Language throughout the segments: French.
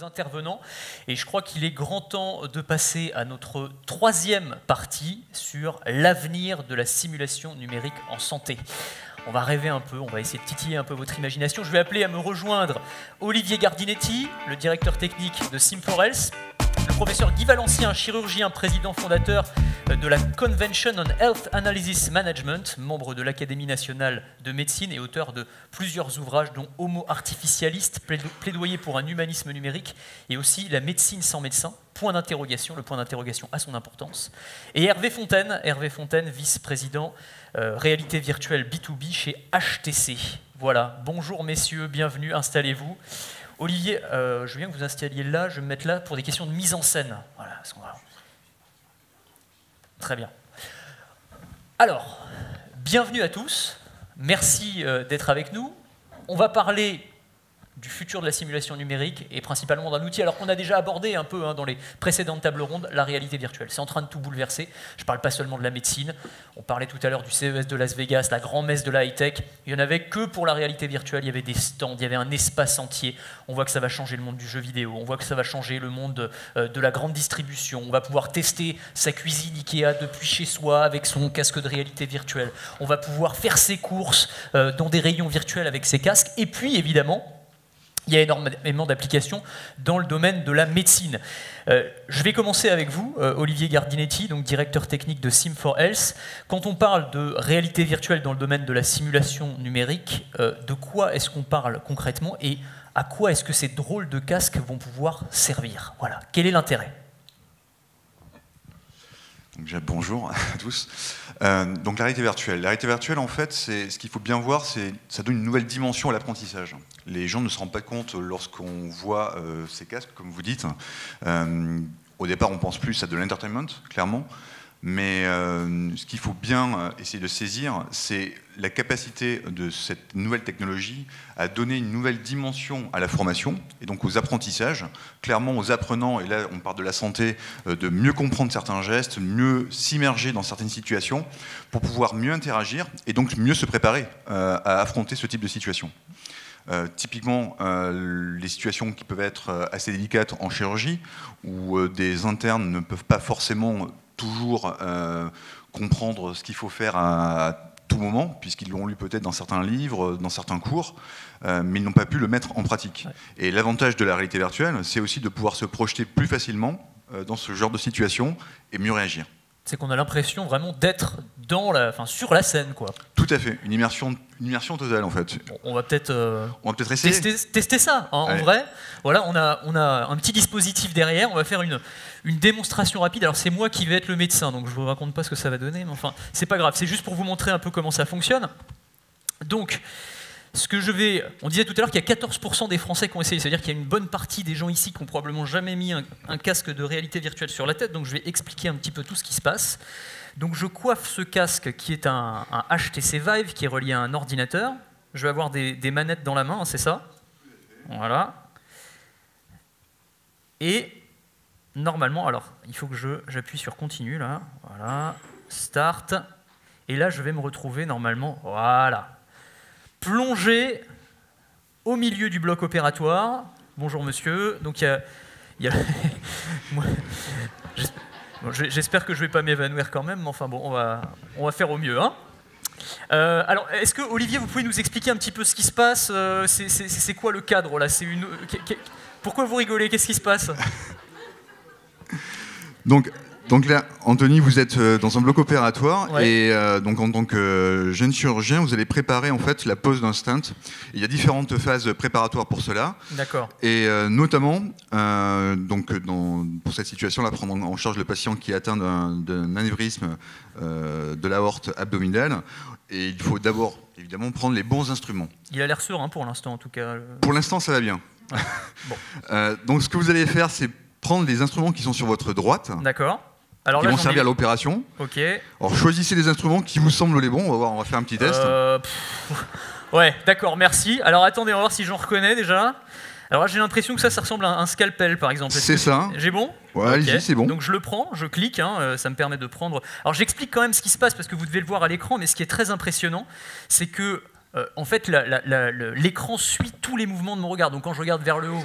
nombreux intervenants. Et je crois qu'il est grand temps de passer à notre troisième partie sur l'avenir de la simulation numérique en santé. On va rêver un peu, on va essayer de titiller un peu votre imagination. Je vais appeler à me rejoindre Olivier Gardinetti, le directeur technique de Sim4Health, le professeur Guy Valencien, chirurgien, président fondateur de la Convention on Health Analysis Management, membre de l'Académie nationale de médecine et auteur de plusieurs ouvrages dont Homo Artificialiste, plaidoyer pour un humanisme numérique, et aussi La médecine sans médecin, point d'interrogation, le point d'interrogation a son importance. Et Hervé Fontaine, vice-président réalité virtuelle B2B chez HTC. Voilà, bonjour messieurs, bienvenue, installez-vous. Olivier, je veux bien que vous installiez là, je vais me mettre là pour des questions de mise en scène. Voilà, très bien. Alors, bienvenue à tous, merci d'être avec nous. On va parler du futur de la simulation numérique et principalement d'un outil, alors qu'on a déjà abordé un peu dans les précédentes tables rondes, la réalité virtuelle. C'est en train de tout bouleverser. Je ne parle pas seulement de la médecine. On parlait tout à l'heure du CES de Las Vegas, la grand-messe de la high-tech. Il n'y en avait que pour la réalité virtuelle. Il y avait des stands, il y avait un espace entier. On voit que ça va changer le monde du jeu vidéo. On voit que ça va changer le monde de la grande distribution. On va pouvoir tester sa cuisine Ikea depuis chez soi avec son casque de réalité virtuelle. On va pouvoir faire ses courses dans des rayons virtuels avec ses casques. Et puis, évidemment, il y a énormément d'applications dans le domaine de la médecine. Je vais commencer avec vous, Olivier Gardinetti, donc directeur technique de Sim4Health. Quand on parle de réalité virtuelle dans le domaine de la simulation numérique, de quoi est-ce qu'on parle concrètement et à quoi est-ce que ces drôles de casques vont pouvoir servir? Voilà. Quel est l'intérêt? Bonjour à tous. Donc la réalité virtuelle. La réalité virtuelle, en fait, ce qu'il faut bien voir, ça donne une nouvelle dimension à l'apprentissage. Les gens ne se rendent pas compte lorsqu'on voit ces casques, comme vous dites. Au départ, on pense plus à de l'entertainment, clairement. Mais ce qu'il faut bien essayer de saisir, c'est la capacité de cette nouvelle technologie à donner une nouvelle dimension à la formation et donc aux apprentissages, clairement aux apprenants, et là on parle de la santé, de mieux comprendre certains gestes, mieux s'immerger dans certaines situations pour pouvoir mieux interagir et donc mieux se préparer à affronter ce type de situation. Typiquement, les situations qui peuvent être assez délicates en chirurgie, où des internes ne peuvent pas forcément toujours comprendre ce qu'il faut faire à tout moment, puisqu'ils l'ont lu peut-être dans certains livres, dans certains cours, mais ils n'ont pas pu le mettre en pratique. Et l'avantage de la réalité virtuelle, c'est aussi de pouvoir se projeter plus facilement dans ce genre de situation et mieux réagir. C'est qu'on a l'impression vraiment d'être sur la scène, quoi. Tout à fait, une immersion totale en fait. Bon, on va peut-être essayer. Tester ça, hein, en vrai. Voilà, on a un petit dispositif derrière, on va faire une démonstration rapide. Alors c'est moi qui vais être le médecin, donc je ne vous raconte pas ce que ça va donner, mais enfin, c'est pas grave, c'est juste pour vous montrer un peu comment ça fonctionne. Donc, on disait tout à l'heure qu'il y a 14% des Français qui ont essayé, c'est-à-dire qu'il y a une bonne partie des gens ici qui n'ont probablement jamais mis un casque de réalité virtuelle sur la tête, donc je vais expliquer un petit peu tout ce qui se passe. Donc je coiffe ce casque qui est un HTC Vive qui est relié à un ordinateur. Je vais avoir des manettes dans la main, hein, c'est ça? Voilà. Et normalement, alors il faut que j'appuie sur continue là, voilà, start, et là je vais me retrouver normalement, voilà, plongé au milieu du bloc opératoire. Bonjour monsieur. Donc il y a j'espère que je ne vais pas m'évanouir quand même, mais enfin bon, on va faire au mieux. Hein. Alors, est-ce que Olivier, vous pouvez nous expliquer un petit peu ce qui se passe? C'est quoi le cadre là? Pourquoi vous rigolez? Qu'est-ce qui se passe? Donc là, Anthony, vous êtes dans un bloc opératoire, ouais. Et donc en tant que jeune chirurgien, vous allez préparer en fait la pose d'un stent. Il y a différentes phases préparatoires pour cela. D'accord. Et notamment, pour cette situation-là, prendre en charge le patient qui est atteint d'un anévrisme de l'aorte abdominale. Et il faut d'abord, évidemment, prendre les bons instruments. Il a l'air serein pour l'instant, en tout cas. Pour l'instant, ça va bien. Ouais. Bon. Donc ce que vous allez faire, c'est prendre les instruments qui sont sur votre droite. D'accord. Qui vont servir à l'opération. Ok. Alors choisissez les instruments qui vous semblent les bons. On va faire un petit test. Ouais, d'accord, merci. Alors attendez, on va voir si j'en reconnais déjà. Alors là, j'ai l'impression que ça ressemble à un scalpel, par exemple. C'est ça. J'ai bon? Ouais, okay. Allez-y, c'est bon. Donc je le prends, je clique, hein, ça me permet de prendre... Alors j'explique quand même ce qui se passe, parce que vous devez le voir à l'écran, mais ce qui est très impressionnant, c'est que, en fait, l'écran suit tous les mouvements de mon regard. Donc quand je regarde vers le haut...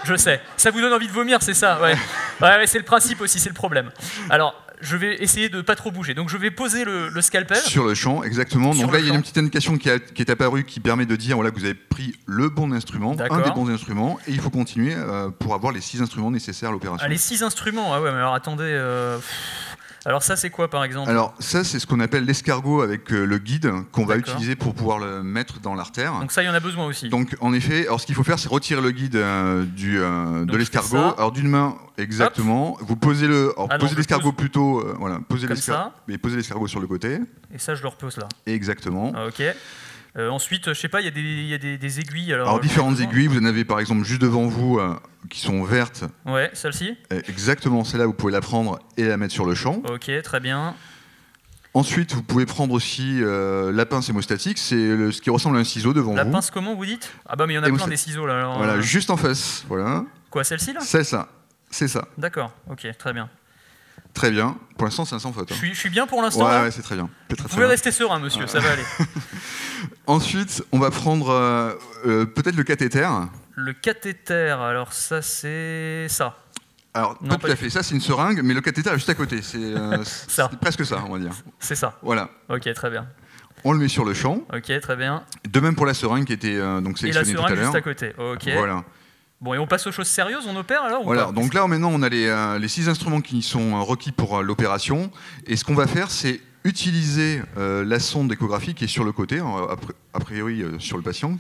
Je sais. Ça vous donne envie de vomir, c'est ça? Ouais. Ouais, c'est le principe aussi, c'est le problème. Alors, je vais essayer de pas trop bouger. Donc, je vais poser le scalpel. Sur le champ, exactement. Donc là, il y a une petite indication qui est apparue qui permet de dire voilà, que vous avez pris le bon instrument, un des bons instruments, et il faut continuer pour avoir les 6 instruments nécessaires à l'opération. Ah, les 6 instruments? Ah ouais, mais alors attendez... Alors ça, c'est quoi, par exemple? Alors ça, c'est ce qu'on appelle l'escargot avec le guide qu'on va utiliser pour pouvoir le mettre dans l'artère. Donc ça, il y en a besoin aussi. Donc en effet, alors ce qu'il faut faire, c'est retirer le guide de l'escargot. Alors d'une main, exactement. Hop. Vous posez posez l'escargot plutôt, voilà, posez l'escargot sur le côté. Et ça, je le repose là. Exactement. Ah, ok. Ensuite, je sais pas, il y a des aiguilles. Alors différentes aiguilles, vous en avez par exemple juste devant vous qui sont vertes. Ouais, celle-ci. Exactement, celle-là, vous pouvez la prendre et la mettre sur le champ. Ok, très bien. Ensuite, vous pouvez prendre aussi la pince hémostatique, c'est ce qui ressemble à un ciseau devant vous. La pince comment, vous dites? Ah bah mais il y en a plein des ciseaux là. Alors, voilà, juste en face. Voilà. Quoi, celle-ci là? C'est ça. C'est ça. D'accord, ok, très bien. Très bien. Pour l'instant, c'est un sans faute. Hein. Je suis bien pour l'instant. Ouais, c'est très bien. Vous pouvez rester serein, monsieur, ça va aller. Ensuite, on va prendre peut-être le cathéter. Le cathéter, alors ça, c'est ça. Alors, pas tout à fait. Ça, c'est une seringue, mais le cathéter est juste à côté. C'est presque ça, on va dire. C'est ça. Voilà. Ok, très bien. On le met sur le champ. Ok, très bien. De même pour la seringue qui était donc sélectionnée tout à l'heure. Et la seringue juste à côté. Ok. Voilà. Bon, et on passe aux choses sérieuses, on opère alors ou voilà, pas? donc là maintenant on a les 6 instruments qui sont requis pour l'opération. Et ce qu'on va faire, c'est utiliser la sonde d'échographie qui est sur le côté, a priori sur le patient,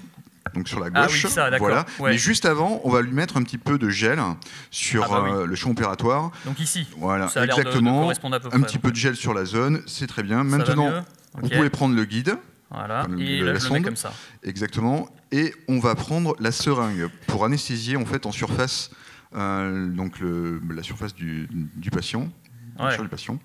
donc sur la gauche. Ah oui, ça, d'accord. Voilà. Ouais. Mais juste avant, on va lui mettre un petit peu de gel sur le champ opératoire. Donc ici, voilà, ça a l'air exactement. de correspondre à peu près. Un petit peu de gel sur la zone, c'est très bien. Maintenant, vous pouvez prendre le guide. Voilà, et là je le mets comme ça. Exactement. Et on va prendre la seringue pour anesthésier en fait en surface, donc la surface du patient, sur le patient.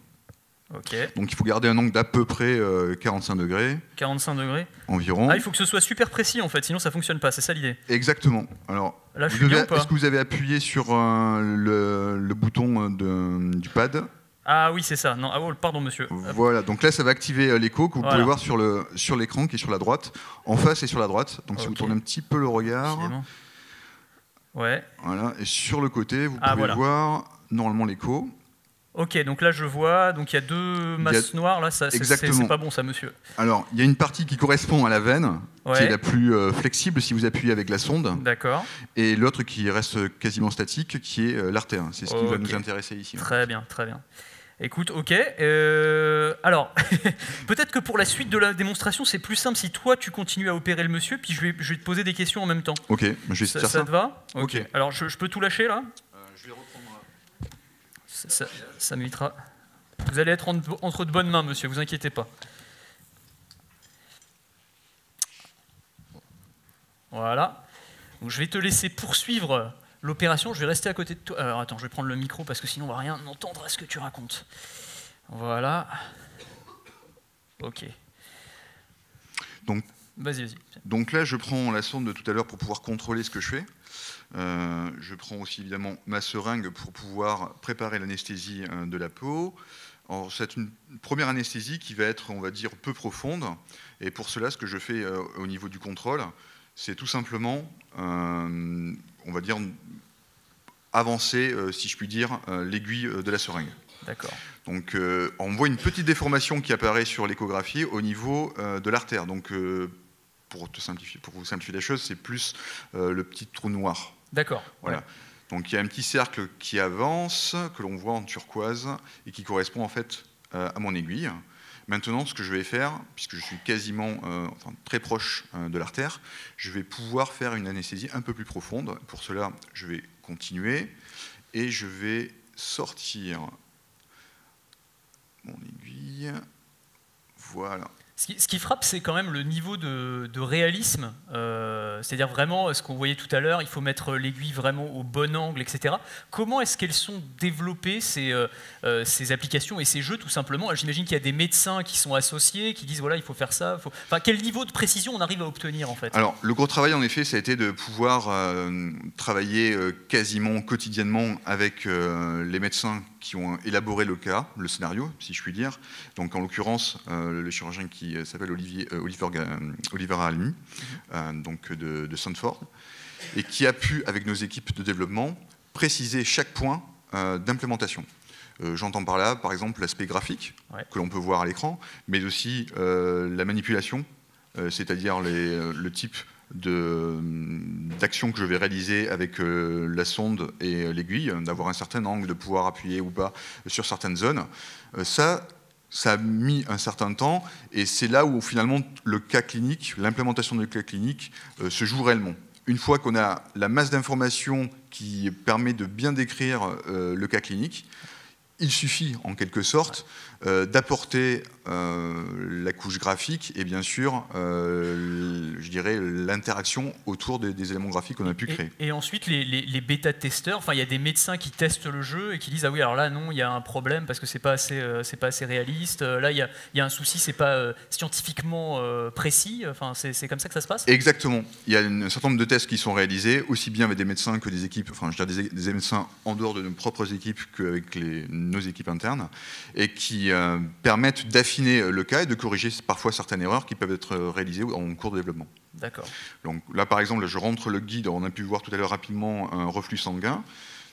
Ok. Donc il faut garder un angle d'à peu près 45 degrés. 45 degrés environ. Ah, il faut que ce soit super précis en fait, sinon ça fonctionne pas, c'est ça l'idée. Exactement. Alors, là, je suis bien ou pas? Est-ce que vous avez appuyé sur le bouton du pad? Ah oui, c'est ça. Non, pardon, monsieur. Voilà, donc là, ça va activer l'écho que vous pouvez voir sur l'écran qui est sur la droite, en face et sur la droite. Donc si vous tournez un petit peu le regard, ouais. Voilà, et sur le côté, vous pouvez voir normalement l'écho. Ok, donc là je vois, donc il y a 2 masses noires, là, c'est pas bon ça, monsieur. Alors, il y a une partie qui correspond à la veine, qui est la plus flexible si vous appuyez avec la sonde. D'accord. Et l'autre qui reste quasiment statique, qui est l'artère. C'est ce qui va nous intéresser ici. Très bien, très bien. Écoute, ok. Alors, peut-être que pour la suite de la démonstration, c'est plus simple si toi tu continues à opérer le monsieur, puis je vais te poser des questions en même temps. Ok, je vais essayer de faire ça. Ça te va? Ok. Alors, je peux tout lâcher là? Je vais reprendre. Ça m'évitera. Vous allez être entre de bonnes mains, monsieur, vous inquiétez pas. Voilà. Donc, je vais te laisser poursuivre l'opération. Je vais rester à côté de toi. Alors attends, je vais prendre le micro parce que sinon on va rien entendre à ce que tu racontes. Voilà. Ok. Donc, vas-y. Donc là, je prends la sonde de tout à l'heure pour pouvoir contrôler ce que je fais. Je prends aussi évidemment ma seringue pour pouvoir préparer l'anesthésie de la peau. C'est une première anesthésie qui va être, on va dire, peu profonde. Et pour cela, ce que je fais au niveau du contrôle, c'est tout simplement, on va dire, avancer, si je puis dire, l'aiguille de la seringue. D'accord. Donc on voit une petite déformation qui apparaît sur l'échographie au niveau de l'artère. Donc pour vous simplifier la chose, c'est plus le petit trou noir. D'accord. Voilà. Ouais. Donc il y a un petit cercle qui avance, que l'on voit en turquoise, et qui correspond en fait à mon aiguille. Maintenant, ce que je vais faire, puisque je suis quasiment très proche de l'artère, je vais pouvoir faire une anesthésie un peu plus profonde. Pour cela, je vais continuer et je vais sortir mon aiguille. Voilà. Ce qui frappe, c'est quand même le niveau de réalisme. C'est-à-dire vraiment, ce qu'on voyait tout à l'heure, il faut mettre l'aiguille vraiment au bon angle, etc. Comment est-ce qu'elles sont développées, ces applications et ces jeux, tout simplement? J'imagine qu'il y a des médecins qui sont associés, qui disent, voilà, il faut faire ça. Enfin, quel niveau de précision on arrive à obtenir, en fait? Alors, le gros travail, en effet, ça a été de pouvoir travailler quasiment quotidiennement avec les médecins qui ont élaboré le cas, le scénario, si je puis dire. Donc, en l'occurrence, le chirurgien qui qui s'appelle Oliver Almy, donc de Stanford, et qui a pu, avec nos équipes de développement, préciser chaque point d'implémentation. J'entends par là, par exemple, l'aspect graphique, que l'on peut voir à l'écran, mais aussi la manipulation, c'est-à-dire le type d'action que je vais réaliser avec la sonde et l'aiguille, d'avoir un certain angle, de pouvoir appuyer ou pas sur certaines zones. Ça a mis un certain temps, et c'est là où finalement le cas clinique, l'implémentation du cas clinique se joue réellement. Une fois qu'on a la masse d'informations qui permet de bien décrire le cas clinique, il suffit en quelque sorte d'apporter la couche graphique et bien sûr, je dirais, l'interaction autour des éléments graphiques qu'on a pu créer. Et ensuite, les bêta-testeurs, enfin, il y a des médecins qui testent le jeu et qui disent « Ah oui, alors là, non, il y a un problème parce que c'est pas assez réaliste. Là, il y a un souci, c'est pas scientifiquement précis. » Enfin, c'est comme ça que ça se passe? Exactement. Il y a un certain nombre de tests qui sont réalisés, aussi bien avec des médecins que des équipes, enfin, je dirais des médecins en dehors de nos propres équipes qu'avec nos équipes internes, et qui permettent d'affiner le cas et de corriger parfois certaines erreurs qui peuvent être réalisées en cours de développement. D'accord. Donc là, par exemple, je rentre le guide, on a pu voir tout à l'heure rapidement un reflux sanguin.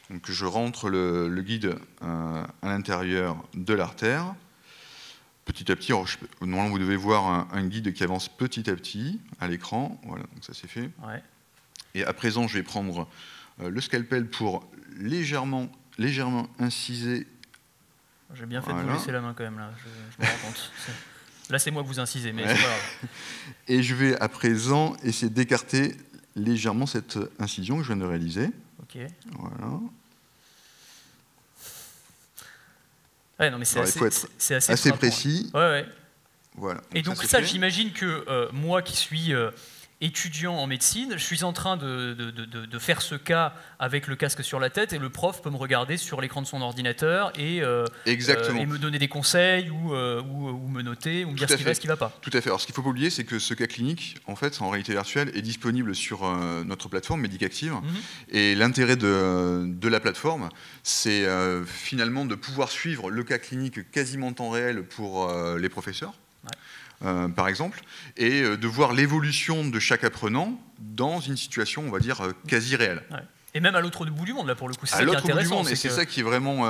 Donc je rentre le guide à l'intérieur de l'artère. Petit à petit, normalement vous devez voir un guide qui avance petit à petit à l'écran. Voilà, donc ça c'est fait. Ouais. Et à présent, je vais prendre le scalpel pour légèrement inciser. J'ai bien fait de vous laisser la main quand même, là, je me rends compte. Là, c'est moi que vous incisez, mais c'est pas grave. Et je vais à présent essayer d'écarter légèrement cette incision que je viens de réaliser. Ok. Voilà. Ouais, non, mais c'est assez précis. Ouais, ouais. Voilà. Et donc ça j'imagine que moi qui suis étudiant en médecine, je suis en train de faire ce cas avec le casque sur la tête et le prof peut me regarder sur l'écran de son ordinateur et me donner des conseils ou me noter ou me dire ce qui va et ce qui ne va pas. Tout à fait. Alors ce qu'il ne faut pas oublier, c'est que ce cas clinique, en fait, en réalité virtuelle, est disponible sur notre plateforme Medicactive. Et l'intérêt de la plateforme, c'est finalement de pouvoir suivre le cas clinique quasiment en temps réel pour les professeurs. Par exemple, et de voir l'évolution de chaque apprenant dans une situation, on va dire, quasi réelle. Ouais. Et même à l'autre bout du monde, là, pour le coup, c'est ça qui est intéressant. C'est ça qui est vraiment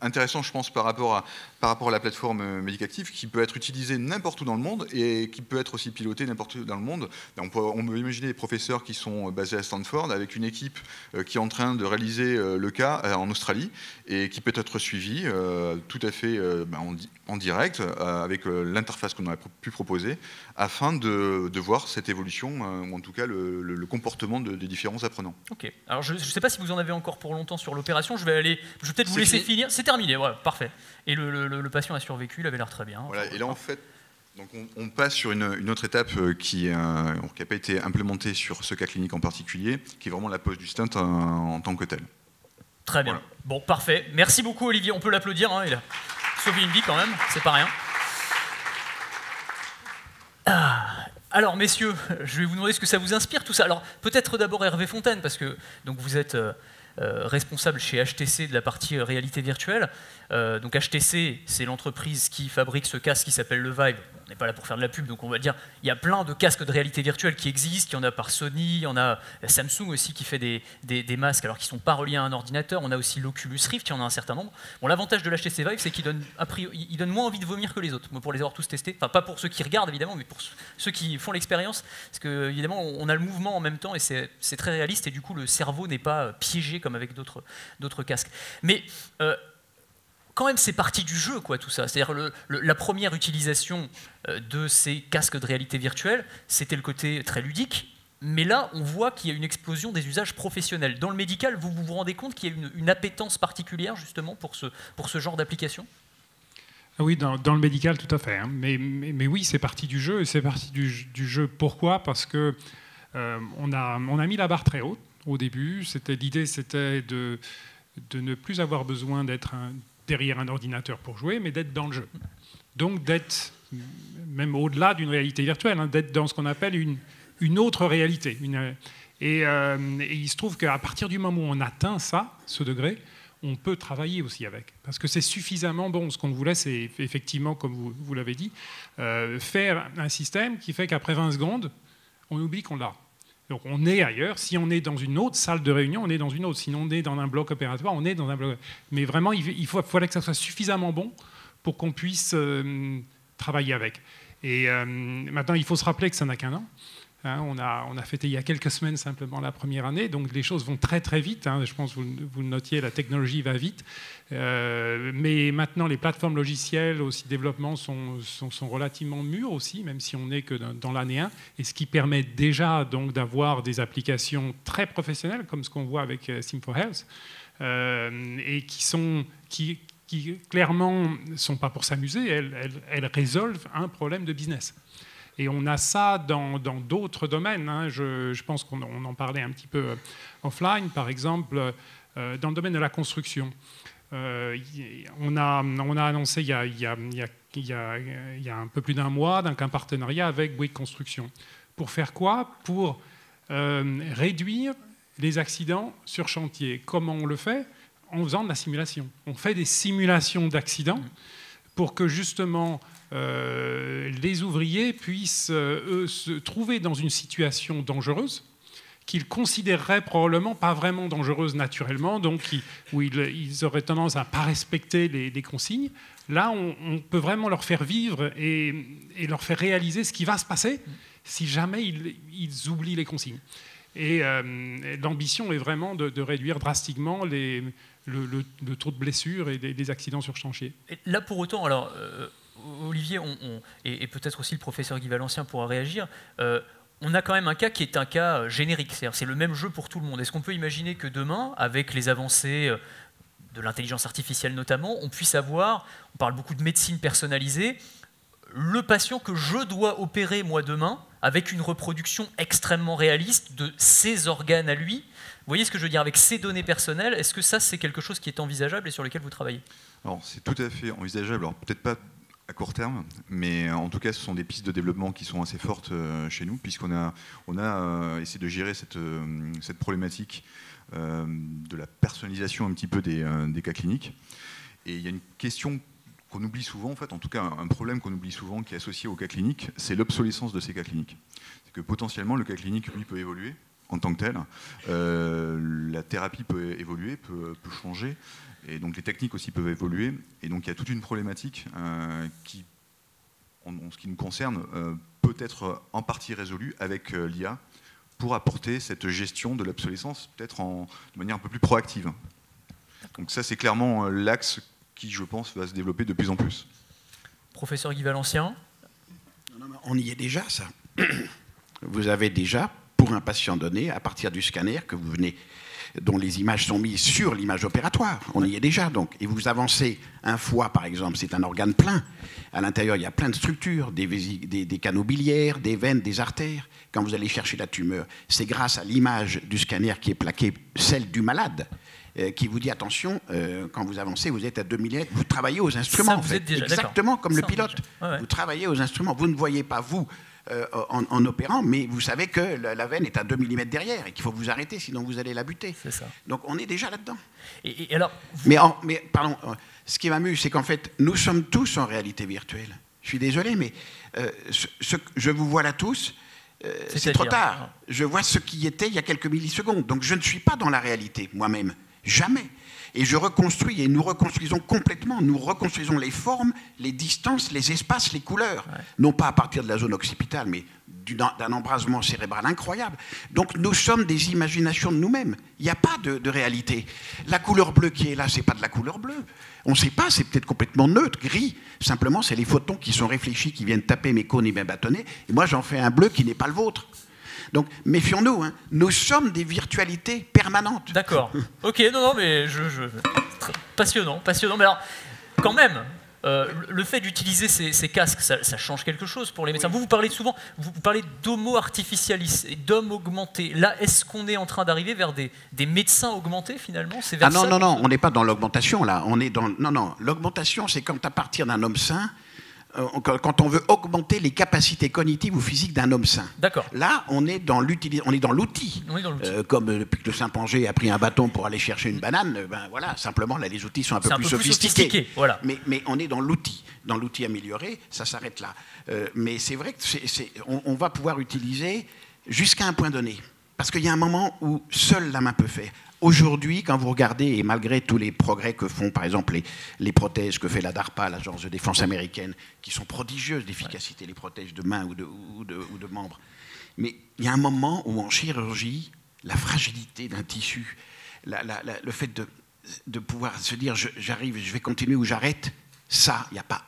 intéressant, je pense, par rapport à la plateforme Medicactive, qui peut être utilisée n'importe où dans le monde et qui peut être aussi pilotée n'importe où dans le monde. On peut imaginer des professeurs qui sont basés à Stanford, avec une équipe qui est en train de réaliser le cas en Australie, et qui peut être suivi tout à fait en direct, avec l'interface qu'on a pu proposer, afin de voir cette évolution, ou en tout cas le comportement des différents apprenants. Ok. Alors je ne sais pas si vous en avez encore pour longtemps sur l'opération, je vais peut-être vous laisser finir. C'est terminé, ouais, parfait. Et le patient a survécu, il avait l'air très bien. Voilà, et là en fait, donc on passe sur une autre étape qui n'a pas été implémentée sur ce cas clinique en particulier, qui est vraiment la pose du stent en tant que tel. Très bien. Voilà. Bon, parfait. Merci beaucoup Olivier, on peut l'applaudir, hein, il a sauvé une vie quand même, c'est pas rien. Alors messieurs, je vais vous demander ce que ça vous inspire tout ça. Alors peut-être d'abord Hervé Fontaine, parce que donc, vous êtes responsable chez HTC de la partie réalité virtuelle. Donc HTC, c'est l'entreprise qui fabrique ce casque qui s'appelle le Vive. On n'est pas là pour faire de la pub, donc on va dire il y a plein de casques de réalité virtuelle qui existent. Il y en a par Sony, il y en a Samsung aussi qui fait des masques alors qu'ils ne sont pas reliés à un ordinateur. On a aussi l'Oculus Rift, il y en a un certain nombre. Bon, l'avantage de l'HTC Vive, c'est qu'il donne moins envie de vomir que les autres. Moi, pour les avoir tous testés, enfin pas pour ceux qui regardent évidemment, mais pour ceux qui font l'expérience, parce que évidemment on a le mouvement en même temps et c'est très réaliste et du coup le cerveau n'est pas piégé comme avec d'autres casques. Mais quand même, c'est partie du jeu, quoi, tout ça. C'est-à-dire la première utilisation de ces casques de réalité virtuelle, c'était le côté très ludique. Mais là, on voit qu'il y a une explosion des usages professionnels. Dans le médical, vous vous rendez compte qu'il y a une appétence particulière, justement, pour ce genre d'application ? Oui, dans le médical, tout à fait. Hein. Mais oui, c'est partie du jeu. Et c'est partie du jeu. Pourquoi ? Parce que on a mis la barre très haute au début. L'idée, c'était de ne plus avoir besoin d'être derrière un ordinateur pour jouer, mais d'être dans le jeu. Donc d'être, même au-delà d'une réalité virtuelle, hein, d'être dans ce qu'on appelle une autre réalité. Et il se trouve qu'à partir du moment où on atteint ce degré, on peut travailler aussi avec. Parce que c'est suffisamment bon. Ce qu'on voulait, c'est effectivement, comme vous l'avez dit, faire un système qui fait qu'après 20 secondes, on oublie qu'on l'a. Donc on est ailleurs. Si on est dans une autre salle de réunion, on est dans une autre. Sinon, on est dans un bloc opératoire, on est dans un bloc. Mais vraiment, il fallait que ça soit suffisamment bon pour qu'on puisse travailler avec. Et maintenant, il faut se rappeler que ça n'a qu'un an. Hein, on a fêté il y a quelques semaines simplement la première année, donc les choses vont très très vite. Hein, je pense que vous le notiez, la technologie va vite. Mais maintenant, les plateformes logicielles aussi développement sont relativement mûres aussi, même si on n'est que dans l'année 1, et ce qui permet déjà donc d'avoir des applications très professionnelles, comme ce qu'on voit avec Sim4Health, et qui clairement ne sont pas pour s'amuser, elles résolvent un problème de business. Et on a ça dans d'autres domaines. Hein. Je pense qu'on en parlait un petit peu offline, par exemple, dans le domaine de la construction. On a annoncé il y a un peu plus d'un mois un partenariat avec Bouygues Construction. Pour faire quoi? Pour réduire les accidents sur chantier. Comment on le fait? En faisant de la simulation. On fait des simulations d'accidents pour que justement les ouvriers puissent eux, se trouver dans une situation dangereuse qu'ils considéreraient probablement pas vraiment dangereuse naturellement, donc où ils auraient tendance à ne pas respecter les consignes. Là, on peut vraiment leur faire vivre et leur faire réaliser ce qui va se passer si jamais ils oublient les consignes. Et l'ambition est vraiment de réduire drastiquement le taux de blessures et des accidents sur chantier. Et là, pour autant, alors, Olivier, et peut-être aussi le professeur Guy Valencien pourra réagir, on a quand même un cas qui est un cas générique, c'est-à-dire c'est le même jeu pour tout le monde. Est-ce qu'on peut imaginer que demain, avec les avancées de l'intelligence artificielle notamment, on puisse avoir, on parle beaucoup de médecine personnalisée, le patient que je dois opérer moi demain, avec une reproduction extrêmement réaliste de ses organes à lui. Vous voyez ce que je veux dire, avec ses données personnelles, est-ce que ça c'est quelque chose qui est envisageable et sur lequel vous travaillez? Alors c'est tout à fait envisageable, alors peut-être pas à court terme, mais en tout cas ce sont des pistes de développement qui sont assez fortes chez nous, puisqu'on a essayé de gérer cette problématique de la personnalisation un petit peu des cas cliniques. Et il y a une question qu'on oublie souvent, en fait, en tout cas un problème qu'on oublie souvent qui est associé au cas clinique, c'est l'obsolescence de ces cas cliniques. C'est que potentiellement le cas clinique, lui, peut évoluer en tant que tel, la thérapie peut évoluer, peut changer, et donc les techniques aussi peuvent évoluer, et donc il y a toute une problématique qui, en ce qui nous concerne, peut être en partie résolue avec l'IA pour apporter cette gestion de l'obsolescence peut-être de manière un peu plus proactive. Donc ça c'est clairement l'axe qui, je pense, va se développer de plus en plus. Professeur Guy Valencien. On y est déjà, ça. Vous avez déjà, pour un patient donné, à partir du scanner que vous venez, dont les images sont mises sur l'image opératoire, on y est déjà, donc. Et vous avancez un foie, par exemple, c'est un organe plein. À l'intérieur, il y a plein de structures, des canaux biliaires, des veines, des artères. Quand vous allez chercher la tumeur, c'est grâce à l'image du scanner qui est plaquée, celle du malade, qui vous dit attention, quand vous avancez, vous êtes à 2 mm, vous travaillez aux instruments. Ça, vous êtes déjà, exactement comme ça, le pilote. Ouais. Vous travaillez aux instruments. Vous ne voyez pas, vous, en opérant, mais vous savez que la veine est à 2 mm derrière et qu'il faut vous arrêter, sinon vous allez la buter. C'est ça. Donc on est déjà là-dedans. Et alors, mais pardon, ce qui m'amuse, c'est qu'en fait, nous sommes tous en réalité virtuelle. Je suis désolé, mais je vous vois là tous. C'est trop tard. Je vois ce qui était il y a quelques millisecondes. Donc je ne suis pas dans la réalité, moi-même. Jamais. Et je reconstruis, et nous reconstruisons complètement. Nous reconstruisons les formes, les distances, les espaces, les couleurs. Ouais. Non pas à partir de la zone occipitale, mais d'un embrasement cérébral incroyable. Donc nous sommes des imaginations de nous-mêmes. Il n'y a pas de réalité. La couleur bleue qui est là, ce n'est pas de la couleur bleue. On ne sait pas, c'est peut-être complètement neutre, gris. Simplement, c'est les photons qui sont réfléchis, qui viennent taper mes cônes et mes bâtonnets. Et moi, j'en fais un bleu qui n'est pas le vôtre. Donc, méfions-nous, hein. Nous sommes des virtualités permanentes. D'accord. Ok, non, mais passionnant. Mais alors, quand même, le fait d'utiliser ces casques, ça change quelque chose pour les médecins. Oui. Vous parlez souvent, vous parlez d'homo artificialis et d'homme augmenté. Là, est-ce qu'on est en train d'arriver vers des médecins augmentés finalement? C'est vers non, on n'est pas dans l'augmentation là. On est dans l'augmentation, c'est quand à partir d'un homme sain, quand on veut augmenter les capacités cognitives ou physiques d'un homme sain. D'accord. Là, on est dans l'outil. Comme depuis que le chimpanzé a pris un bâton pour aller chercher une banane, ben voilà, simplement là, les outils sont un peu plus sophistiqués. Voilà. Mais on est dans l'outil amélioré, ça s'arrête là. Mais c'est vrai que on va pouvoir utiliser jusqu'à un point donné. Parce qu'il y a un moment où seule la main peut faire. Aujourd'hui, quand vous regardez, et malgré tous les progrès que font, par exemple, les prothèses que fait la DARPA, l'agence de défense américaine, qui sont prodigieuses d'efficacité, les protèges de mains ou de membres, mais il y a un moment où en chirurgie, la fragilité d'un tissu, le fait de pouvoir se dire j'arrive, je vais continuer ou j'arrête, ça, il n'y a pas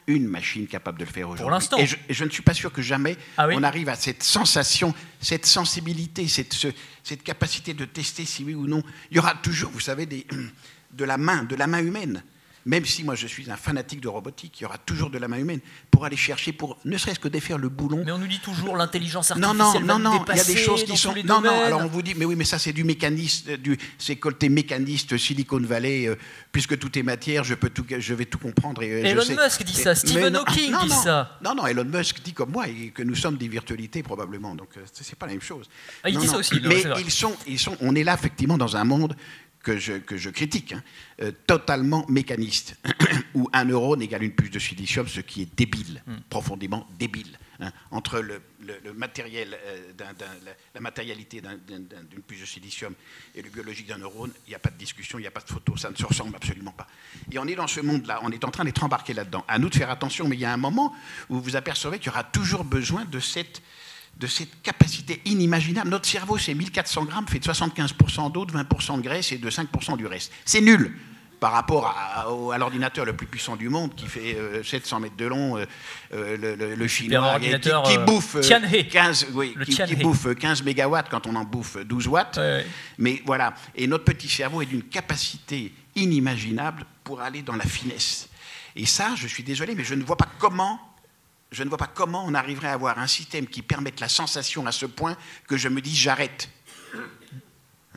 une machine capable de le faire aujourd'hui. Pour l'instant. Et je ne suis pas sûr que jamais on arrive à cette sensation, cette sensibilité, cette capacité de tester si oui ou non. Il y aura toujours, vous savez, de la main humaine. Même si moi je suis un fanatique de robotique, il y aura toujours de la main humaine pour aller chercher, pour ne serait-ce que défaire le boulon. Mais on nous dit toujours l'intelligence artificielle va nous dépasser. Il y a des choses qui sont. Non, alors on vous dit, mais oui, mais ça c'est du mécaniste, c'est côté mécaniste Silicon Valley, puisque tout est matière, je vais tout comprendre. Elon Musk dit ça, Stephen Hawking dit ça. Non, Elon Musk dit comme moi et que nous sommes des virtualités probablement, donc c'est pas la même chose. Il dit ça aussi. Mais on est là effectivement dans un monde que je critique, totalement mécaniste, où un neurone égale une puce de silicium, ce qui est débile, profondément débile. Entre le matériel, la matérialité d'une puce de silicium et le biologique d'un neurone, il n'y a pas de discussion, il n'y a pas de photo, ça ne se ressemble absolument pas. Et on est dans ce monde-là, on est en train d'être embarqué là-dedans. À nous de faire attention, mais il y a un moment où vous apercevez qu'il y aura toujours besoin de cette capacité inimaginable. Notre cerveau, c'est 1400 grammes, fait de 75% d'eau, de 20% de graisse et de 5% du reste. C'est nul par rapport à l'ordinateur le plus puissant du monde qui fait 700 mètres de long, le chinois qui bouffe 15 mégawatts quand on en bouffe 12 watts. Ouais. Mais voilà. Et notre petit cerveau est d'une capacité inimaginable pour aller dans la finesse. Et ça, je suis désolé, mais je ne vois pas comment on arriverait à avoir un système qui permette la sensation à ce point que je me dis j'arrête.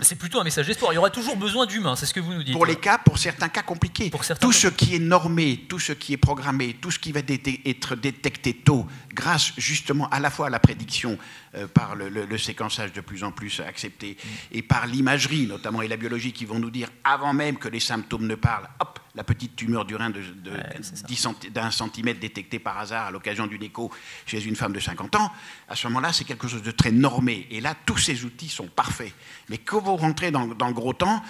C'est plutôt un message d'espoir. Il y aura toujours besoin d'humains, c'est ce que vous nous dites. Pour certains cas compliqués. Ce qui est normé, tout ce qui est programmé, tout ce qui va être détecté tôt, grâce justement à la fois à la prédiction par le séquençage de plus en plus accepté et par l'imagerie notamment et la biologie qui vont nous dire avant même que les symptômes ne parlent, hop, la petite tumeur du rein d'1 centimètre détectée par hasard à l'occasion d'une écho chez une femme de 50 ans, à ce moment-là, c'est quelque chose de très normé. Et là, tous ces outils sont parfaits. Mais quand vous rentrez dans le gros temps,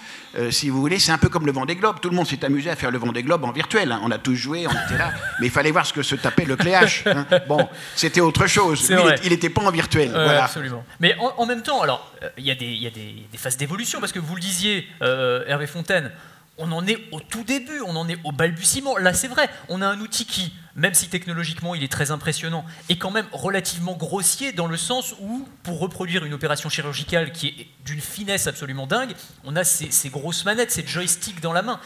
si vous voulez, c'est un peu comme le Vendée Globe. Tout le monde s'est amusé à faire le Vendée Globe en virtuel. Hein. On a tous joué, on était là. Mais il fallait voir ce que se tapait le Cléache. Hein. Bon, c'était autre chose. Lui, il n'était pas en virtuel. Voilà. Absolument. Mais en même temps, alors, il y a des phases d'évolution, parce que vous le disiez, Hervé Fontaine, on en est au tout début, on en est au balbutiement. Là, c'est vrai, on a un outil qui, même si technologiquement il est très impressionnant, est quand même relativement grossier dans le sens où, pour reproduire une opération chirurgicale qui est d'une finesse absolument dingue, on a ces grosses manettes, ces joysticks dans la main.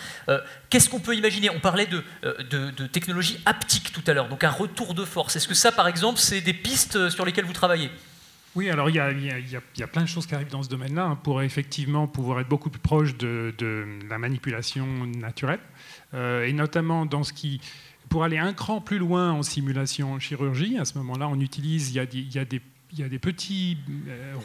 Qu'est-ce qu'on peut imaginer? On parlait de technologie haptique tout à l'heure, donc un retour de force. Est-ce que ça, par exemple, c'est des pistes sur lesquelles vous travaillez? Oui, alors il y a plein de choses qui arrivent dans ce domaine-là pour effectivement pouvoir être beaucoup plus proche de la manipulation naturelle, et notamment dans ce qui, pour aller un cran plus loin en simulation en chirurgie, à ce moment-là, on utilise, il y a des petits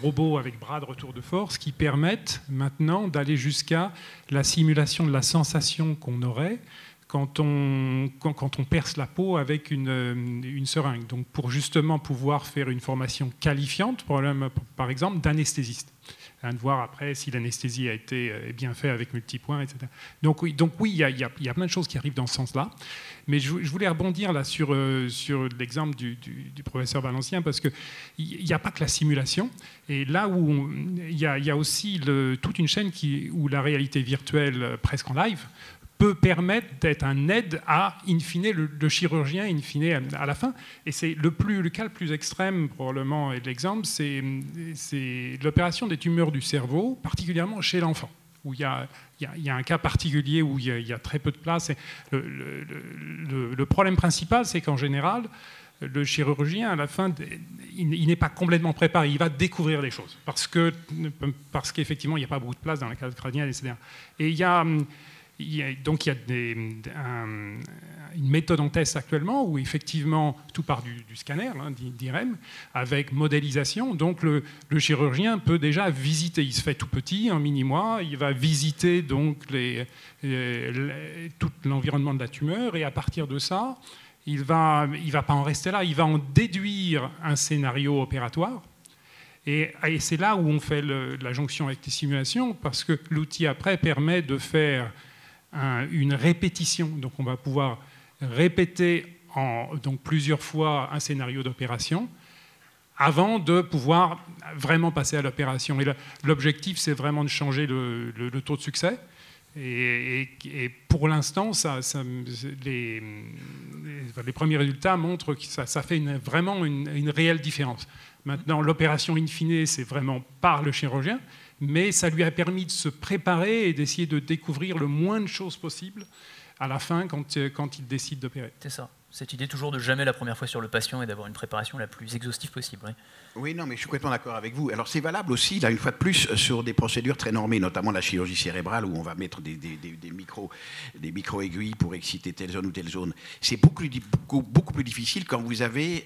robots avec bras de retour de force qui permettent maintenant d'aller jusqu'à la simulation de la sensation qu'on aurait quand on perce la peau avec une seringue. Donc pour justement pouvoir faire une formation qualifiante, par exemple, d'anesthésiste. De voir après si l'anesthésie a été bien faite avec multipoints, etc. Donc oui, il y a plein de choses qui arrivent dans ce sens-là. Mais je voulais rebondir là sur l'exemple du professeur Valencien, parce qu'il n'y a pas que la simulation. Et là où il y a aussi toute une chaîne où la réalité virtuelle presque en live peut permettre d'être un aide à, in fine, le chirurgien, in fine, à la fin. Et c'est le cas le plus extrême, probablement, et l'exemple, c'est l'opération des tumeurs du cerveau, particulièrement chez l'enfant, où il y a un cas particulier où il y a très peu de place. Et le problème principal, c'est qu'en général, le chirurgien, à la fin, il n'est pas complètement préparé. Il va découvrir des choses, parce qu'effectivement, il n'y a pas beaucoup de place dans la cage crânienne, etc. Et il y a donc il y a une méthode en test actuellement où effectivement tout part du scanner, hein, d'IRM, avec modélisation. Donc le chirurgien peut déjà visiter, il se fait tout petit, en mini-mois, il va visiter donc tout l'environnement de la tumeur, et à partir de ça, il va pas en rester là, il va en déduire un scénario opératoire. Et c'est là où on fait la jonction avec les simulations, parce que l'outil après permet de faire une répétition. Donc on va pouvoir répéter donc plusieurs fois un scénario d'opération avant de pouvoir vraiment passer à l'opération. Et l'objectif, c'est vraiment de changer le taux de succès. Et pour l'instant, les premiers résultats montrent que ça fait vraiment une réelle différence. Maintenant, l'opération in fine, c'est vraiment par le chirurgien, mais ça lui a permis de se préparer et d'essayer de découvrir le moins de choses possible à la fin quand il décide d'opérer. C'est ça. Cette idée toujours de jamais la première fois sur le patient et d'avoir une préparation la plus exhaustive possible. Oui. Oui, non, mais je suis complètement d'accord avec vous. Alors c'est valable aussi, là, une fois de plus, sur des procédures très normées, notamment la chirurgie cérébrale, où on va mettre des micro-aiguilles pour exciter telle zone ou telle zone. C'est beaucoup plus difficile quand vous avez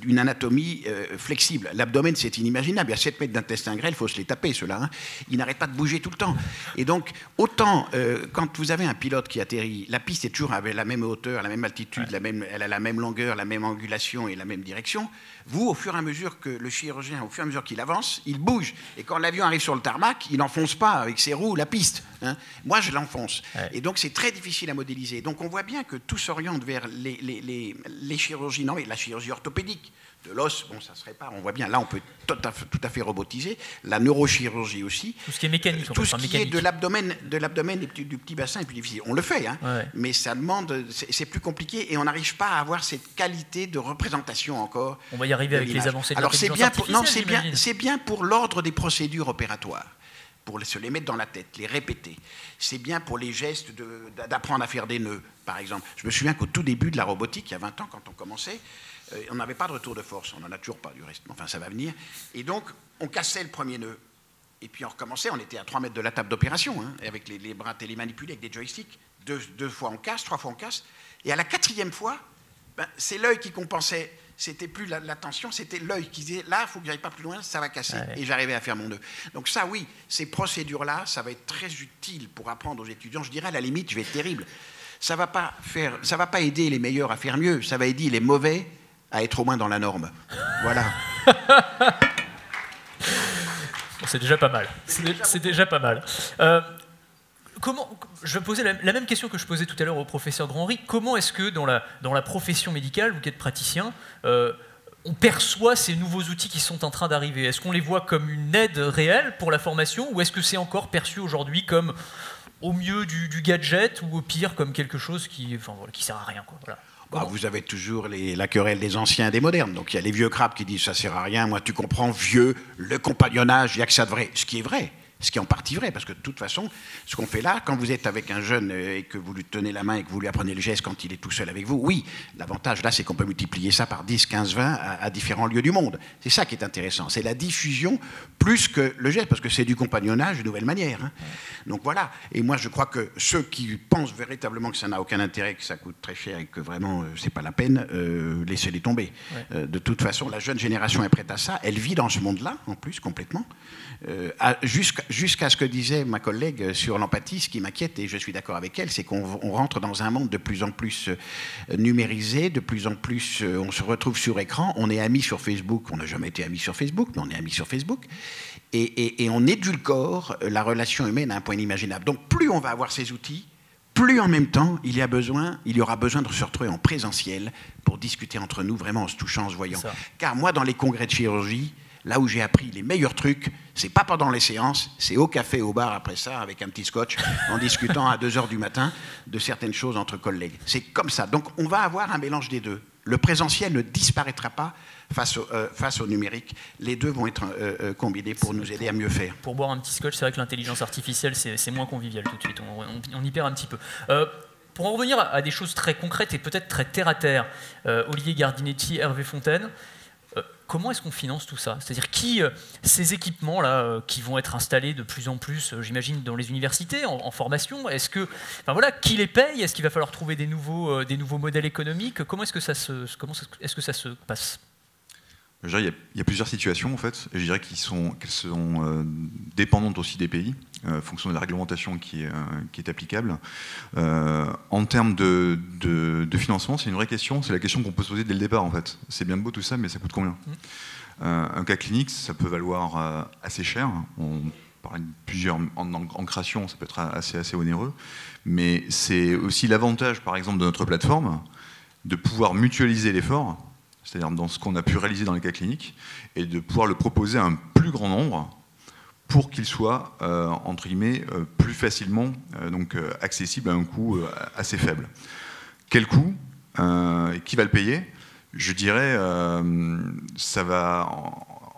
une anatomie flexible. L'abdomen, c'est inimaginable. Il y a 7 mètres d'intestin grêle, il faut se les taper, ceux-là. Hein. Ils n'arrêtent pas de bouger tout le temps. Et donc, autant quand vous avez un pilote qui atterrit, la piste est toujours avec la même hauteur, la même altitude, elle a la même longueur, la même angulation et la même direction. Vous, au fur et à mesure que le chirurgien, au fur et à mesure qu'il avance, il bouge. Et quand l'avion arrive sur le tarmac, il n'enfonce pas avec ses roues la piste. Hein. Moi, je l'enfonce. Ouais. Et donc, c'est très difficile à modéliser. Donc, on voit bien que tout s'oriente vers les chirurgies, non, mais la chirurgie orthopédique. De l'os, bon, ça se répare, on voit bien. Là, on peut tout à fait robotiser. La neurochirurgie aussi. Tout ce qui est mécanique. Tout ce qui est de l'abdomen et du petit bassin est plus difficile. On le fait, hein, ouais. Mais ça demande, c'est plus compliqué et on n'arrive pas à avoir cette qualité de représentation encore. On va y arriver avec les avancées de l'intelligence artificielle. C'est bien pour l'ordre des procédures opératoires, pour se les mettre dans la tête, les répéter. C'est bien pour les gestes d'apprendre à faire des nœuds, par exemple. Je me souviens qu'au tout début de la robotique, il y a 20 ans, quand on commençait, on n'avait pas de retour de force, on n'en a toujours pas du reste, enfin ça va venir. Et donc, on cassait le premier nœud. Et puis on recommençait, on était à 3 mètres de la table d'opération, hein, avec les bras télémanipulés, avec des joysticks. Deux fois on casse, 3 fois on casse. Et à la 4e fois, c'est l'œil qui compensait. C'était plus la tension, c'était l'œil qui disait, là, il faut que j'aille pas plus loin, ça va casser. Ouais. Et j'arrivais à faire mon nœud. Donc ça, oui, ces procédures-là, ça va être très utile pour apprendre aux étudiants. Je dirais, à la limite, je vais être terrible. Ça va pas aider les meilleurs à faire mieux, ça va aider les mauvais à être au moins dans la norme. Voilà. C'est déjà pas mal. C'est déjà pas mal. Je vais poser la même question que je posais tout à l'heure au professeur Grandry. Comment est-ce que dans la profession médicale, vous qui êtes praticien, on perçoit ces nouveaux outils qui sont en train d'arriver? Est-ce qu'on les voit comme une aide réelle pour la formation, ou est-ce que c'est encore perçu aujourd'hui comme au mieux du gadget, ou au pire comme quelque chose qui sert à rien, quoi. Voilà. Vous avez toujours la querelle des anciens et des modernes. Donc il y a les vieux crabes qui disent ça sert à rien. Moi, tu comprends, vieux, le compagnonnage, il n'y a que ça de vrai. Ce qui est vrai. Ce qui est en partie vrai, parce que de toute façon, ce qu'on fait là, quand vous êtes avec un jeune et que vous lui tenez la main et que vous lui apprenez le geste quand il est tout seul avec vous, oui, l'avantage là, c'est qu'on peut multiplier ça par 10, 15, 20 à différents lieux du monde. C'est ça qui est intéressant. C'est la diffusion plus que le geste, parce que c'est du compagnonnage d'une nouvelle manière. Hein. Donc voilà. Et moi, je crois que ceux qui pensent véritablement que ça n'a aucun intérêt, que ça coûte très cher et que vraiment, c'est pas la peine, laissez-les tomber. Ouais. De toute façon, la jeune génération est prête à ça. Elle vit dans ce monde-là, en plus, complètement. Jusqu'à ce que disait ma collègue sur l'empathie, ce qui m'inquiète, et je suis d'accord avec elle, c'est qu'on rentre dans un monde de plus en plus numérisé, de plus en plus on se retrouve sur écran, on est amis sur Facebook, on n'a jamais été amis sur Facebook, mais on est amis sur Facebook, et on édulcore la relation humaine à un point inimaginable. Donc plus on va avoir ces outils, plus en même temps il y aura besoin de se retrouver en présentiel pour discuter entre nous, vraiment en se touchant, en se voyant. Car moi, dans les congrès de chirurgie, là où j'ai appris les meilleurs trucs, c'est pas pendant les séances, c'est au café, au bar après ça, avec un petit scotch, en discutant à 2h du matin de certaines choses entre collègues. C'est comme ça. Donc on va avoir un mélange des deux. Le présentiel ne disparaîtra pas face au numérique. Les deux vont être combinés pour nous aider à mieux faire. Pour boire un petit scotch, c'est vrai que l'intelligence artificielle, c'est moins convivial tout de suite. On y perd un petit peu. Pour en revenir à des choses très concrètes et peut-être très terre-à-terre, Olivier Gardinetti, Hervé Fontaine, comment est-ce qu'on finance tout ça? C'est-à-dire ces équipements-là qui vont être installés de plus en plus, j'imagine, dans les universités, en formation, qui les paye? Est-ce qu'il va falloir trouver des nouveaux modèles économiques? Comment est-ce que ça se passe? Je dirais, il y a plusieurs situations en fait, et je dirais qu'elles sont dépendantes aussi des pays, en fonction de la réglementation qui est applicable. En termes de financement, c'est une vraie question, c'est la question qu'on peut se poser dès le départ en fait. C'est bien beau tout ça, mais ça coûte combien? Un cas clinique, ça peut valoir assez cher. On parle de plusieurs ancrations, ça peut être assez onéreux, mais c'est aussi l'avantage par exemple de notre plateforme de pouvoir mutualiser l'effort, c'est-à-dire dans ce qu'on a pu réaliser dans les cas cliniques, et de pouvoir le proposer à un plus grand nombre pour qu'il soit, entre guillemets, plus facilement accessible à un coût assez faible. Quel coût et qui va le payer? Je dirais, ça va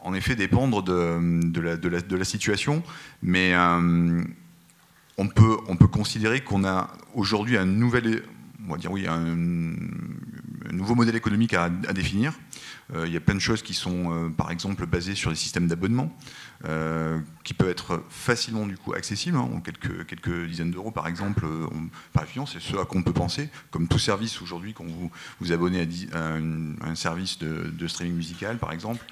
en effet dépendre de la situation, mais on peut considérer qu'on a aujourd'hui un nouveau modèle économique à définir. Il y a plein de choses qui sont, par exemple, basées sur des systèmes d'abonnement, qui peuvent être facilement du coup accessibles, en quelques dizaines d'euros par exemple, par étudiant. C'est ce à quoi on peut penser, comme tout service aujourd'hui, quand vous abonnez à un service de streaming musical, par exemple.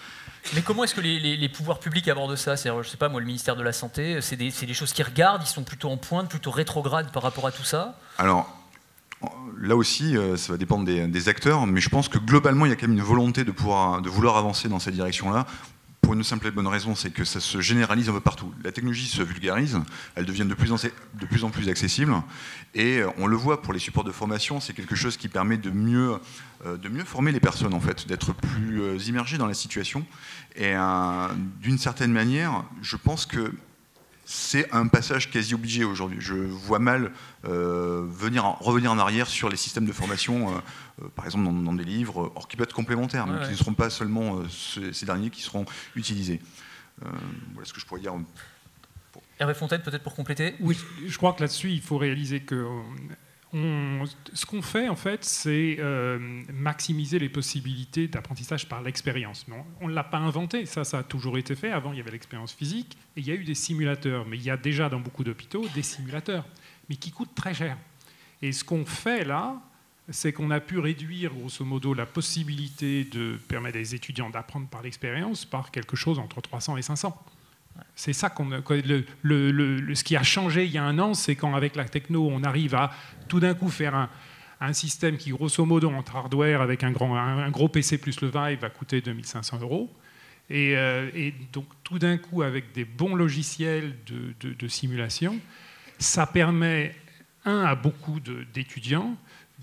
Mais comment est-ce que les pouvoirs publics abordent ça? C'est-à-dire, je sais pas, moi, le ministère de la Santé, c'est des choses qu'ils regardent, ils sont plutôt en pointe, plutôt rétrogrades par rapport à tout ça? Alors, là aussi, ça va dépendre des acteurs, mais je pense que globalement, il y a quand même une volonté de vouloir avancer dans cette direction-là, pour une simple et bonne raison, c'est que ça se généralise un peu partout. La technologie se vulgarise, elle devient de plus en plus accessible, et on le voit pour les supports de formation, c'est quelque chose qui permet de mieux former les personnes, en fait, d'être plus immergées dans la situation, et d'une certaine manière, je pense que c'est un passage quasi obligé aujourd'hui. Je vois mal revenir en arrière sur les systèmes de formation, par exemple dans des livres, or qui peuvent être complémentaires, mais qui ne seront pas seulement ces derniers qui seront utilisés. Voilà ce que je pourrais dire. Hervé Fontaine, peut-être pour compléter? Oui, je crois que là-dessus, il faut réaliser que ce qu'on fait, en fait, c'est maximiser les possibilités d'apprentissage par l'expérience. On ne l'a pas inventé, ça a toujours été fait. Avant, il y avait l'expérience physique et il y a eu des simulateurs. Mais il y a déjà dans beaucoup d'hôpitaux des simulateurs, mais qui coûtent très cher. Et ce qu'on fait là, c'est qu'on a pu réduire, grosso modo, la possibilité de permettre à des étudiants d'apprendre par l'expérience par quelque chose entre 300 et 500. C'est ça ce qui a changé il y a un an, c'est quand avec la techno, on arrive à tout d'un coup faire un système qui, grosso modo, entre hardware avec un gros PC plus le Vive, va coûter 2500 €. Et donc, tout d'un coup, avec des bons logiciels de simulation, ça permet, à beaucoup d'étudiants,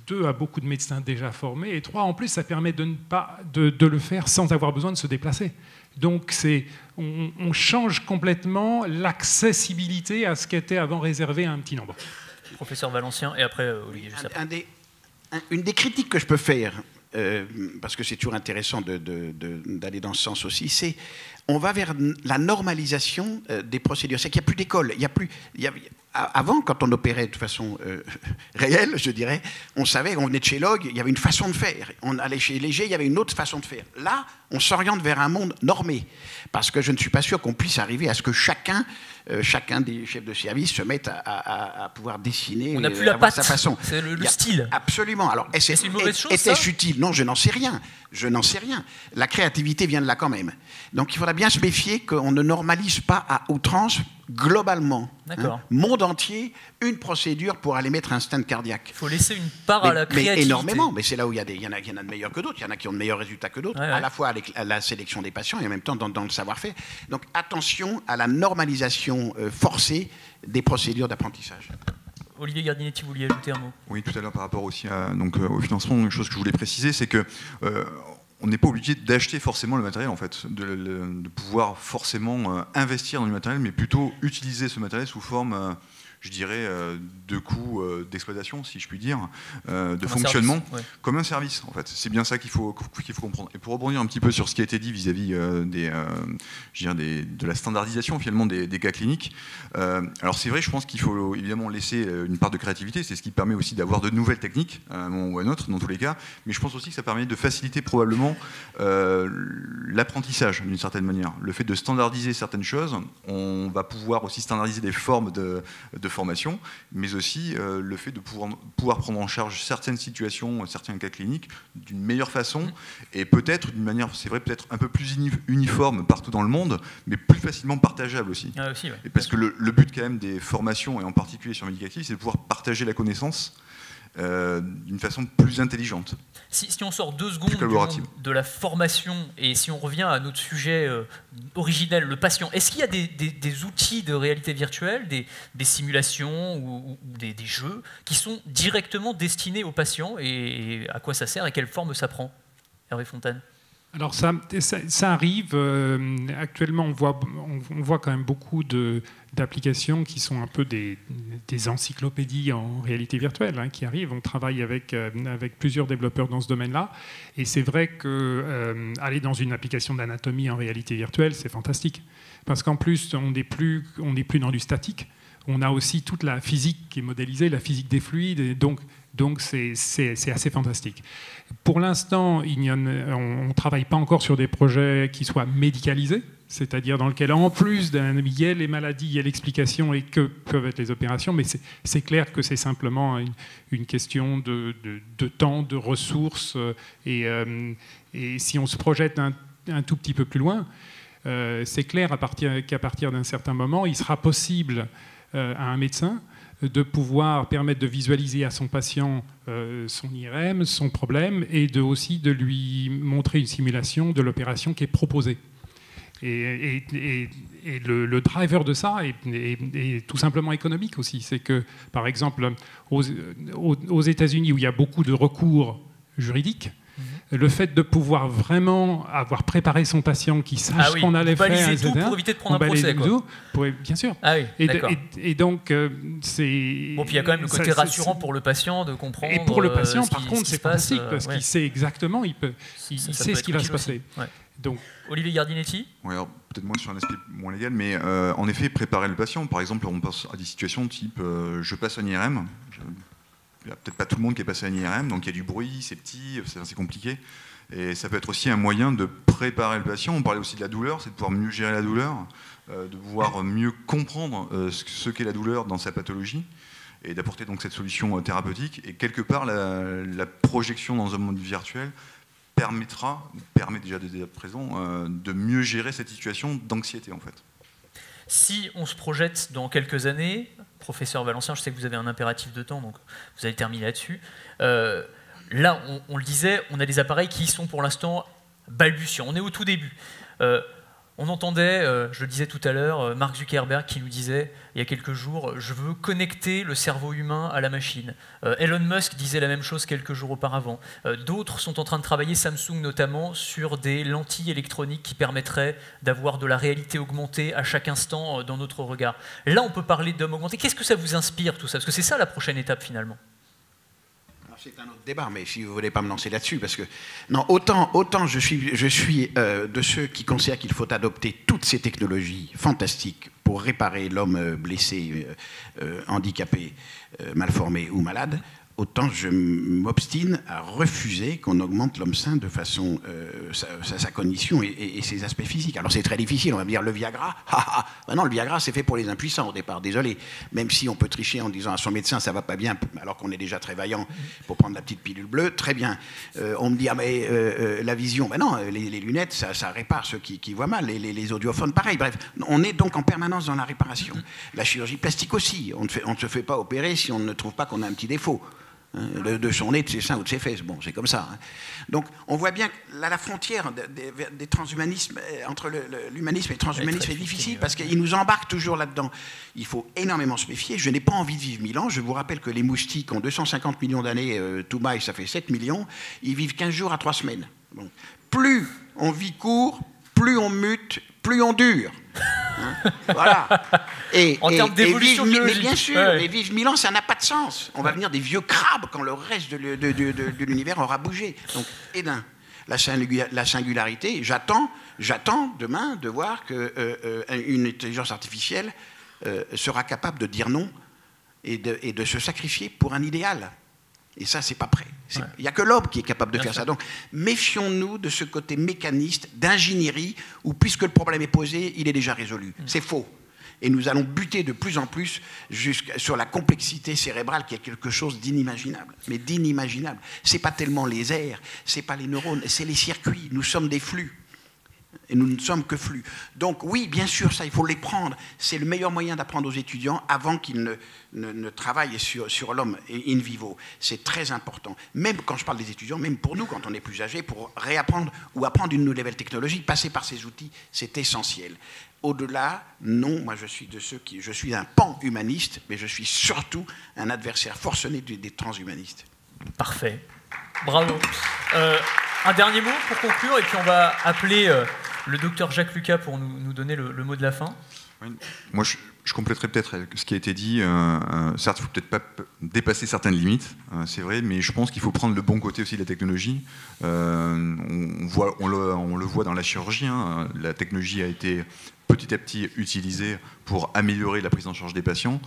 2, à beaucoup de médecins déjà formés, et 3, en plus, ça permet de le faire sans avoir besoin de se déplacer. Donc, on change complètement l'accessibilité à ce qui était avant réservé à un petit nombre. Professeur Valencien, et après Olivier Jussapin. Une des critiques que je peux faire, parce que c'est toujours intéressant d'aller dans ce sens aussi, c'est on va vers la normalisation des procédures. C'est qu'il n'y a plus d'école. Avant, quand on opérait de façon réelle, je dirais, on savait qu'on venait de chez Log, il y avait une façon de faire. On allait chez Léger, il y avait une autre façon de faire. Là, on s'oriente vers un monde normé, parce que je ne suis pas sûr qu'on puisse arriver à ce que chacun des chefs de service se mette à pouvoir dessiner. On n'a plus la patte, sa façon. C'est le style. Absolument. Alors, c'est une mauvaise chose, était-ce utile? Non, je n'en sais rien. Je n'en sais rien. La créativité vient de là quand même. Donc, il faudra bien se méfier qu'on ne normalise pas à outrance, globalement, monde entier, une procédure pour aller mettre un stent cardiaque. Il faut laisser une part à la créativité. Mais énormément. Mais c'est là où il y en a de meilleurs que d'autres. Il y en a qui ont de meilleurs résultats que d'autres, à la fois avec la sélection des patients et en même temps dans le savoir-faire. Donc, attention à la normalisation forcée des procédures d'apprentissage. Olivier Gardinetti, vous vouliez ajouter un mot? Oui, tout à l'heure, par rapport aussi au financement, une chose que je voulais préciser, c'est que on n'est pas obligé d'acheter forcément le matériel, en fait, de pouvoir forcément investir dans le matériel, mais plutôt utiliser ce matériel sous forme, je dirais, de coûts d'exploitation, si je puis dire, de fonctionnement, comme un service, en fait. C'est bien ça qu'il faut comprendre. Et pour rebondir un petit peu sur ce qui a été dit vis-à-vis de la standardisation, finalement, des cas cliniques, alors c'est vrai, je pense qu'il faut évidemment laisser une part de créativité, c'est ce qui permet aussi d'avoir de nouvelles techniques, à un moment ou à un autre, dans tous les cas, mais je pense aussi que ça permet de faciliter probablement l'apprentissage d'une certaine manière. Le fait de standardiser certaines choses, on va pouvoir aussi standardiser des formes de formation, mais aussi le fait de pouvoir prendre en charge certaines situations, certains cas cliniques d'une meilleure façon, et peut-être d'une manière, c'est vrai, peut-être un peu plus uniforme partout dans le monde, mais plus facilement partageable aussi. Ah, aussi, ouais. Et parce que le but quand même des formations, et en particulier sur Médicatif, c'est de pouvoir partager la connaissance d'une façon plus intelligente. Si on sort 2 secondes du monde de la formation et si on revient à notre sujet originel, le patient, est-ce qu'il y a des outils de réalité virtuelle, des simulations ou des jeux qui sont directement destinés aux patients et à quoi ça sert et quelle forme ça prend? Hervé Fontaine. Alors ça arrive. Actuellement, on voit quand même beaucoup d'applications qui sont un peu des encyclopédies en réalité virtuelle qui arrivent. On travaille avec plusieurs développeurs dans ce domaine-là. Et c'est vrai qu'aller dans une application d'anatomie en réalité virtuelle, c'est fantastique. Parce qu'en plus, on n'est plus dans du statique. On a aussi toute la physique qui est modélisée, la physique des fluides. Et donc c'est assez fantastique. Pour l'instant, on ne travaille pas encore sur des projets qui soient médicalisés, c'est-à-dire dans lesquels, en plus il y a les maladies, il y a l'explication et que peuvent être les opérations, mais c'est clair que c'est simplement une question de temps, de ressources. Et si on se projette un tout petit peu plus loin, c'est clair qu'à partir d'un certain moment, il sera possible à un médecin de pouvoir permettre de visualiser à son patient son IRM, son problème, et aussi de lui montrer une simulation de l'opération qui est proposée. Et le driver de ça est tout simplement économique aussi. C'est que, par exemple, aux États-Unis, où il y a beaucoup de recours juridiques, le fait de pouvoir vraiment avoir préparé son patient, qui sache ce qu'on allait faire, etc. Tout pour éviter de prendre un procès, quoi. Bien sûr. Ah oui, et donc, c'est... Bon, puis il y a quand même le côté rassurant pour le patient de comprendre. Et pour le patient, par contre, c'est fantastique, parce qu'il sait exactement, il sait ce qui va se passer. Ouais. Donc, Olivier Gardinetti. Oui, peut-être moins sur un aspect moins légal, mais en effet, préparer le patient. Par exemple, on pense à des situations type je passe un IRM. Il n'y a peut-être pas tout le monde qui est passé à un IRM, donc il y a du bruit, c'est petit, c'est compliqué. Et ça peut être aussi un moyen de préparer le patient. On parlait aussi de la douleur, c'est de pouvoir mieux gérer la douleur, de pouvoir mieux comprendre ce qu'est la douleur dans sa pathologie, et d'apporter donc cette solution thérapeutique. Et quelque part, la projection dans un monde virtuel permet déjà dès à présent de mieux gérer cette situation d'anxiété en fait. Si on se projette dans quelques années, professeur Valencien, je sais que vous avez un impératif de temps, donc vous allez terminer là-dessus. Là, on le disait, on a des appareils qui sont pour l'instant balbutiants. On est au tout début. On entendait, je le disais tout à l'heure, Mark Zuckerberg qui nous disait il y a quelques jours, je veux connecter le cerveau humain à la machine. Elon Musk disait la même chose quelques jours auparavant. D'autres sont en train de travailler, Samsung notamment, sur des lentilles électroniques qui permettraient d'avoir de la réalité augmentée à chaque instant dans notre regard. Là, on peut parler d'homme augmenté. Qu'est-ce que ça vous inspire tout ça? Parce que c'est ça la prochaine étape finalement. C'est un autre débat, mais si vous ne voulez pas me lancer là-dessus, parce que non, autant je suis de ceux qui considèrent qu'il faut adopter toutes ces technologies fantastiques pour réparer l'homme blessé, handicapé, malformé ou malade, autant je m'obstine à refuser qu'on augmente l'homme sain de façon sa cognition et ses aspects physiques. Alors c'est très difficile, on va me dire le Viagra. Ben non, le Viagra c'est fait pour les impuissants au départ, désolé. Même si on peut tricher en disant à son médecin ça va pas bien, alors qu'on est déjà très vaillant pour prendre la petite pilule bleue, très bien. On me dit la vision, ben non, les lunettes ça répare ceux qui voient mal, les audiophones pareil. Bref, on est donc en permanence dans la réparation. La chirurgie plastique aussi, on ne se fait pas opérer si on ne trouve pas qu'on a un petit défaut. De son nez, de ses seins ou de ses fesses. Bon, c'est comme ça. Donc, on voit bien que la frontière des transhumanismes, entre l'humanisme et le transhumanisme est difficile parce qu'il nous embarque toujours là-dedans. Il faut énormément se méfier. Je n'ai pas envie de vivre 1000 ans. Je vous rappelle que les moustiques ont 250 millions d'années, tout bail, ça fait 7 millions. Ils vivent 15 jours à 3 semaines. Bon. Plus on vit court, plus on mute, plus on dure. Voilà. En termes d'évolution biologique. Mais bien sûr, mais vivre 1000 ans, ça n'a pas de sens. On va venir des vieux crabes quand le reste de l'univers aura bougé. Donc, la singularité, j'attends demain de voir qu'une intelligence artificielle sera capable de dire non et de se sacrifier pour un idéal. Et ça, c'est pas prêt. Il n'y a que l'homme qui est capable de faire ça. Donc, méfions-nous de ce côté mécaniste, d'ingénierie, où puisque le problème est posé, il est déjà résolu. C'est faux. Et nous allons buter de plus en plus sur la complexité cérébrale qui est quelque chose d'inimaginable. Mais d'inimaginable. Ce n'est pas tellement les aires, ce n'est pas les neurones, c'est les circuits. Nous sommes des flux. Et nous ne sommes que flux. Donc oui, bien sûr, ça, il faut les prendre. C'est le meilleur moyen d'apprendre aux étudiants avant qu'ils ne travaillent sur l'homme in vivo. C'est très important. Même quand je parle des étudiants, même pour nous, quand on est plus âgé, pour réapprendre ou apprendre une nouvelle technologie, passer par ces outils, c'est essentiel. Au-delà, non, moi je suis de ceux qui... Je suis un pan-humaniste, mais je suis surtout un adversaire forcené des transhumanistes. Parfait. Bravo. Un dernier mot pour conclure, et puis on va appeler le docteur Jacques Lucas pour nous donner le mot de la fin. Oui. Moi, je compléterai peut-être ce qui a été dit. Certes, il ne faut peut-être pas dépasser certaines limites, c'est vrai, mais je pense qu'il faut prendre le bon côté aussi de la technologie. On le voit dans la chirurgie. Hein, la technologie a été petit à petit utilisée pour améliorer la prise en charge des patients.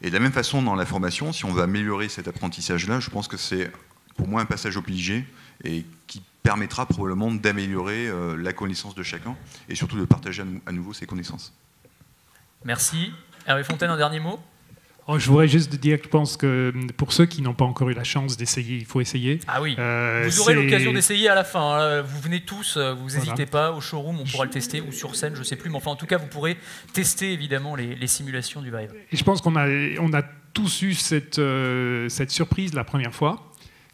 Et de la même façon, dans la formation, si on veut améliorer cet apprentissage-là, je pense que c'est pour moi un passage obligé et qui permettra probablement d'améliorer la connaissance de chacun et surtout de partager à nouveau ses connaissances. Merci. Hervé Fontaine, un dernier mot ? Je voudrais juste dire que je pense que pour ceux qui n'ont pas encore eu la chance d'essayer, il faut essayer. Ah oui, vous aurez l'occasion d'essayer à la fin. Hein. Vous venez tous, vous n'hésitez pas, au showroom, on pourra le tester, ou sur scène, je ne sais plus. Mais enfin, en tout cas, vous pourrez tester évidemment les simulations du Vive. Et je pense qu'on a tous eu cette surprise la première fois.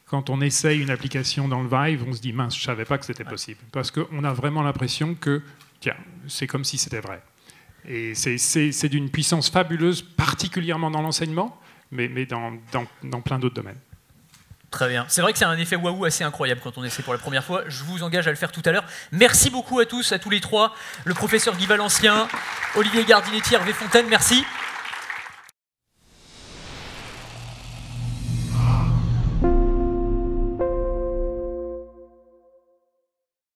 Quand on essaye une application dans le Vive, on se dit « mince, je ne savais pas que c'était possible ». Parce qu'on a vraiment l'impression que, tiens, c'est comme si c'était vrai. Et c'est d'une puissance fabuleuse, particulièrement dans l'enseignement, mais dans plein d'autres domaines. Très bien. C'est vrai que c'est un effet waouh assez incroyable quand on essaie pour la première fois. Je vous engage à le faire tout à l'heure. Merci beaucoup à tous, à tous les trois. Le professeur Guy Valencien, Olivier Gardinetti, Hervé Fontaine, merci.